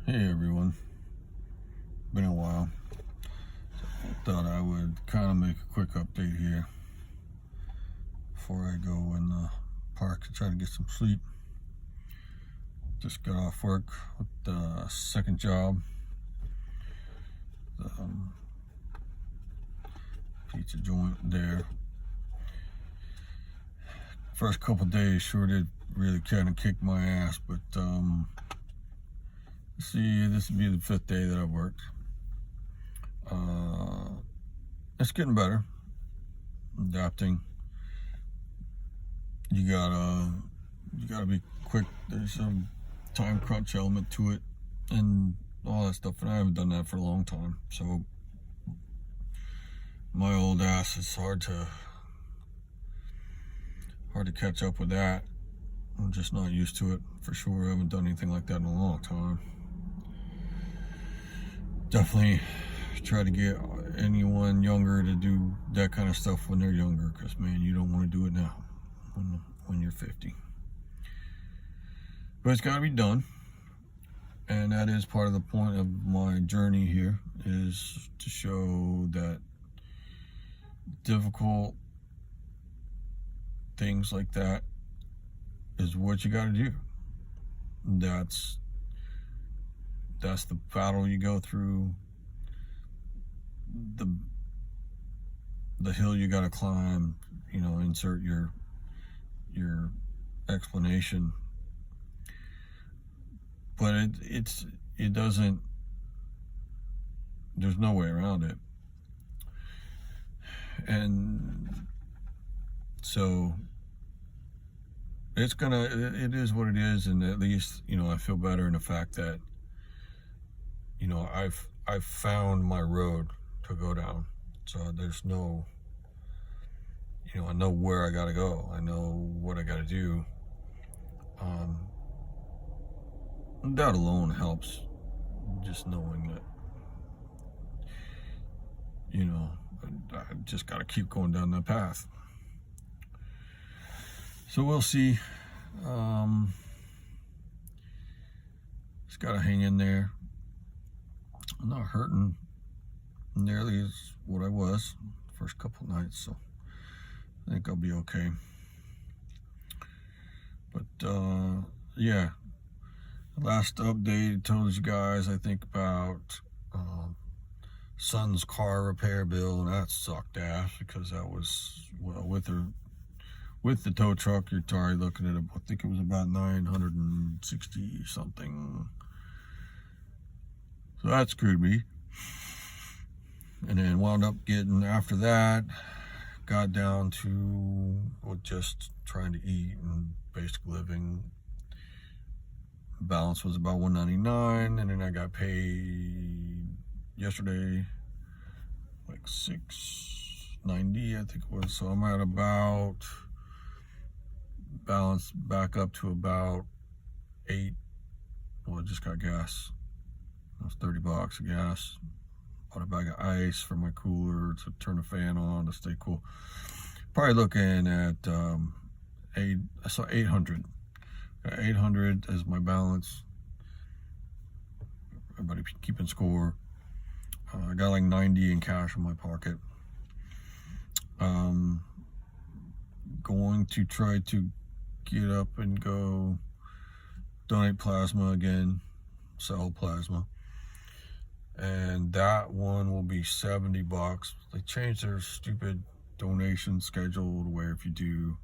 Hey everyone, been a while. Thought I would kind of make a quick update here before I go in the park to try to get some sleep. Just got off work with the second job, the pizza joint there. First couple days sure did really kind of kick my ass, but see, this will be the 5th day that I've worked. It's getting better. Adapting. You gotta be quick. There's some time crunch element to it and all that stuff, and I haven't done that for a long time, so my old ass is hard to catch up with that. I'm just not used to it for sure. I haven't done anything like that in a long time. Definitely try to get anyone younger to do that kind of stuff when they're younger, because man, you don't want to do it now when you're 50. But it's got to be done, and that is part of the point of my journey here, is to show that difficult things like that is what you got to do. That's the battle you go through, the hill you got to climb. Insert your explanation, but it doesn't. There's no way around it, and so it is what it is. And at least I feel better in the fact that I've found my road to go down. So there's no, I know where I gotta go. I know what I gotta do. That alone helps. Just knowing that, I just gotta keep going down that path. So we'll see. Just gotta hang in there. I'm not hurting nearly as what I was the first couple nights, so I think I'll be okay. But yeah, last update told you guys, I think, about son's car repair bill, and that sucked ass, because that was, well, with the tow truck, you're probably looking at, I think it was about $960 something. So that screwed me. And then wound up getting, after that, got down to just trying to eat and basic living. Balance was about $199, and then I got paid yesterday like $690, I think it was. So I'm at about, balance back up to about $8. Well, I just got gas. It was $30 of gas. Bought a bag of ice for my cooler to turn the fan on to stay cool. Probably looking at I saw 800. 800 as my balance. Everybody keeping score. I got like 90 in cash in my pocket. Going to try to get up and go donate plasma again, sell plasma, and that one will be $70. They changed their stupid donation schedule to where if you do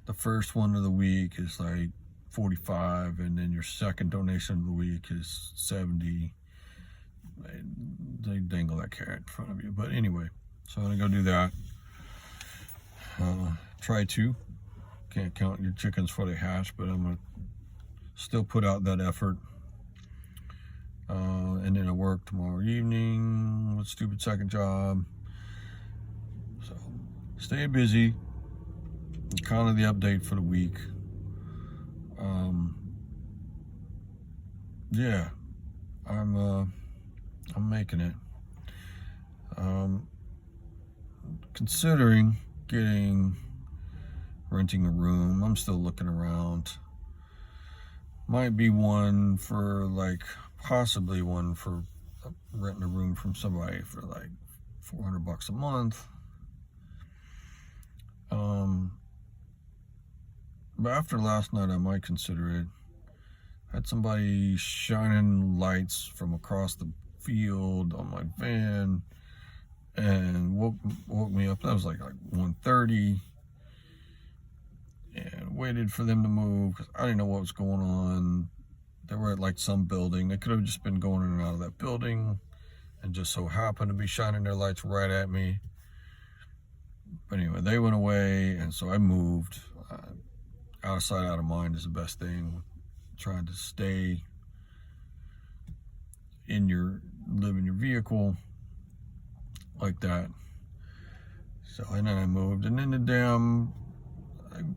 the first one of the week is like $45, and then your second donation of the week is $70. They dangle that carrot in front of you. But anyway, so I'm gonna go do that. Try to. Can't count your chickens before they hatch, but I'm gonna still put out that effort. And then I work tomorrow evening with stupid second job. So stay busy. Kind of the update for the week. Yeah, I'm making it. Considering renting a room. I'm still looking around. Might be one for like, possibly one for renting a room from somebody for like $400 a month. But after last night, I might consider it. Had somebody shining lights from across the field on my van and woke me up. That was like 1:30, and waited for them to move because I didn't know what was going on. They were at like some building. They could have just been going in and out of that building and just so happened to be shining their lights right at me. But anyway, they went away, and so I moved. Out of sight, out of mind is the best thing. Trying to live in your vehicle like that. So, and then I moved, and then the damn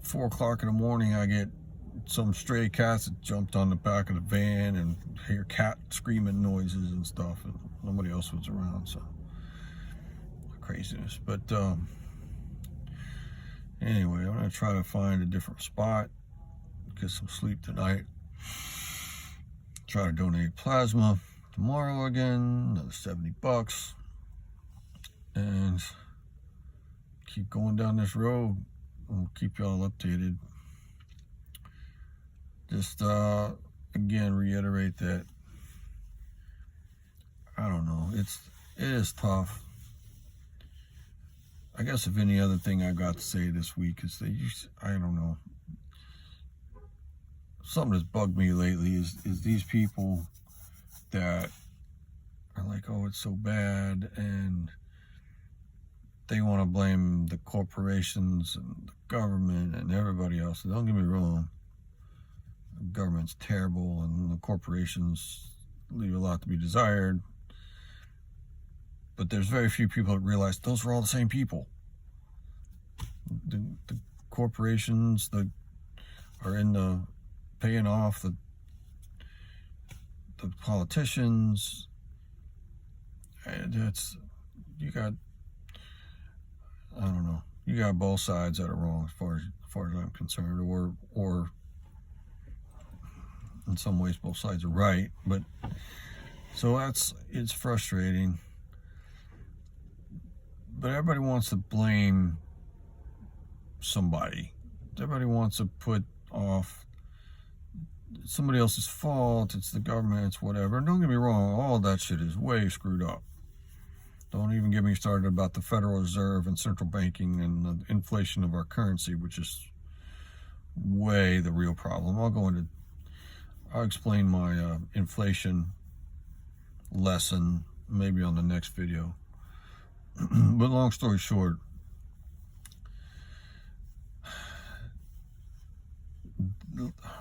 4 o'clock in the morning, I get some stray cats that jumped on the back of the van and hear cat screaming noises and stuff, and nobody else was around, so craziness. But anyway, I'm gonna try to find a different spot, get some sleep tonight, try to donate plasma tomorrow again, another $70, and keep going down this road. We'll keep y'all updated. Just again reiterate that I don't know, it is tough. I guess if any other thing I got to say this week is that I don't know, something that's bugged me lately is these people that are like, oh, it's so bad, and they want to blame the corporations and the government and everybody else. Don't get me wrong, the government's terrible and the corporations leave a lot to be desired, but there's very few people that realize those are all the same people. The corporations that are in the paying off the politicians, and you got, I don't know, you got both sides that are wrong as far as I'm concerned, or in some ways both sides are right. But so it's frustrating. But everybody wants to blame somebody. Everybody wants to put off somebody else's fault. It's the government, it's whatever. And don't get me wrong, all that shit is way screwed up. Don't even get me started about the Federal Reserve and central banking and the inflation of our currency, which is way the real problem. I'll explain my inflation lesson maybe on the next video. But long story short,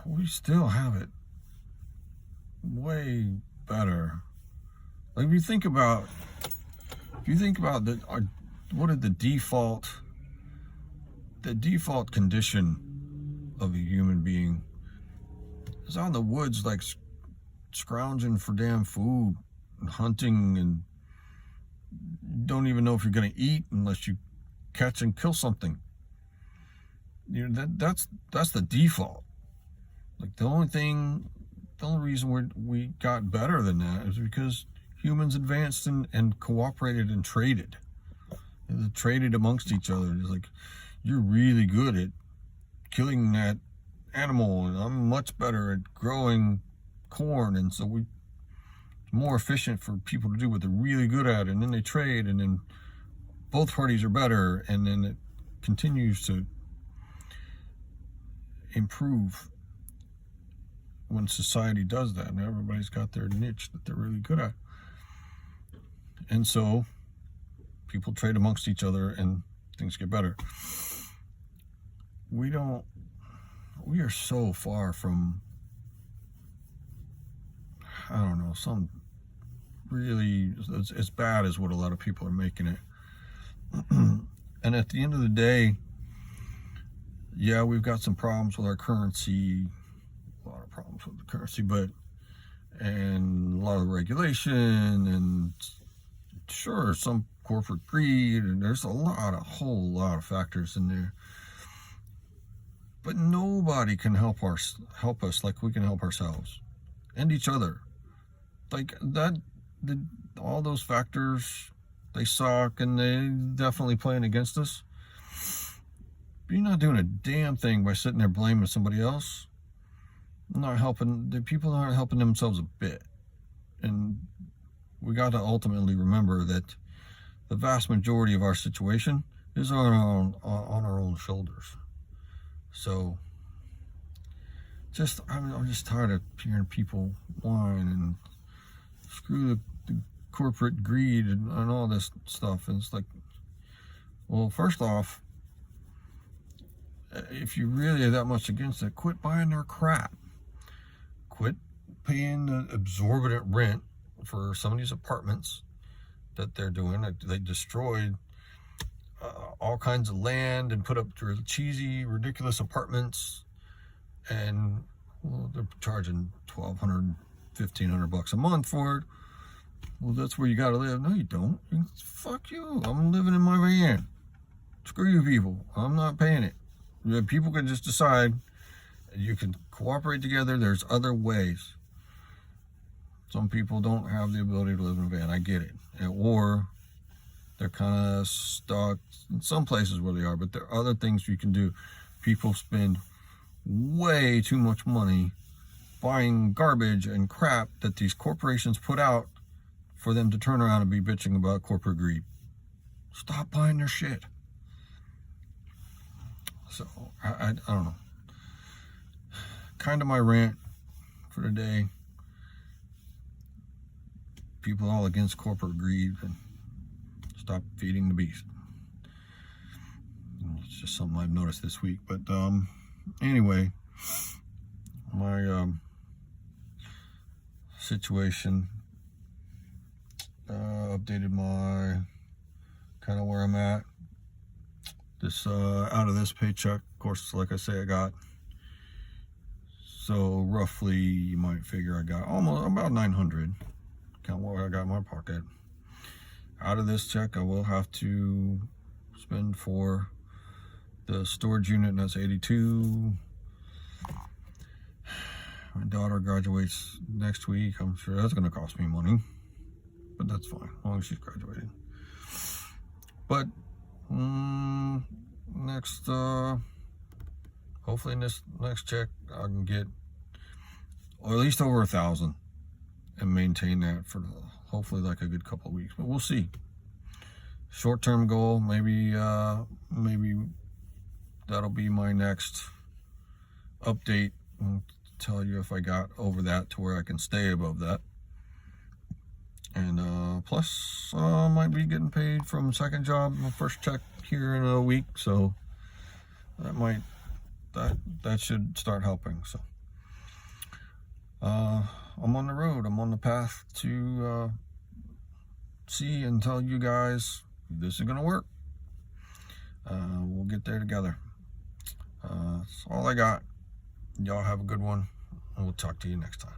we still have it way better. Like, if you think about what is the default condition of a human being is out in the woods, like scrounging for damn food and hunting, and don't even know if you're going to eat unless you catch and kill something. You know, that's the default. Like, the only reason we got better than that is because humans advanced and cooperated and traded. They traded amongst each other. It's like, you're really good at killing that animal, and I'm much better at growing corn, and so it's more efficient for people to do what they're really good at, and then they trade, and then both parties are better, and then it continues to improve when society does that, and everybody's got their niche that they're really good at. And so people trade amongst each other and things get better. We are so far from, I don't know, some really as bad as what a lot of people are making it. And at the end of the day, yeah, we've got some problems with our currency, a lot of problems with the currency, and a lot of regulation, and sure, some corporate greed, and there's a whole lot of factors in there. But nobody can help us like we can help ourselves and each other. Like that, all those factors, they suck and they definitely playing against us. But you're not doing a damn thing by sitting there blaming somebody else. Not helping, the people aren't helping themselves a bit. And we got to ultimately remember that the vast majority of our situation is on our own shoulders. So, I'm just tired of hearing people whine and screw the corporate greed and all this stuff. And it's like, well, first off, if you really are that much against it, quit buying their crap. Quit paying the exorbitant rent for some of these apartments that they're doing. They destroyed all kinds of land and put up cheesy, ridiculous apartments, and well, they're charging $1,200, $1,500 a month for it. Well, that's where you gotta live. No, you don't. Fuck you. I'm living in my van. Screw you people. I'm not paying it. People can just decide. You can cooperate together. There's other ways. Some people don't have the ability to live in a van. I get it. Or they're kind of stuck in some places where they are, but there are other things you can do. People spend way too much money buying garbage and crap that these corporations put out for them to turn around and be bitching about corporate greed. Stop buying their shit. So, I don't know. Kind of my rant for today. People all against corporate greed and stop feeding the beast. It's just something I've noticed this week. But anyway, my situation, updated my kind of where I'm at. This out of this paycheck, of course, like I say, I got. So roughly, you might figure I got almost about 900. Count what I got in my pocket. Out of this check, I will have to spend for the storage unit, and that's 82. My daughter graduates next week. I'm sure that's going to cost me money, but that's fine as long as she's graduating. But next, hopefully in this next check, I can get or at least over 1,000 and maintain that for hopefully like a good couple of weeks. But we'll see. Short-term goal, maybe that'll be my next update. I'll tell you if I got over that to where I can stay above that. And plus, I might be getting paid from second job, my first check here in a week, so that should start helping. So I'm on the road. I'm on the path to see and tell you guys this is gonna work. We'll get there together. That's all I got. Y'all have a good one, and we'll talk to you next time.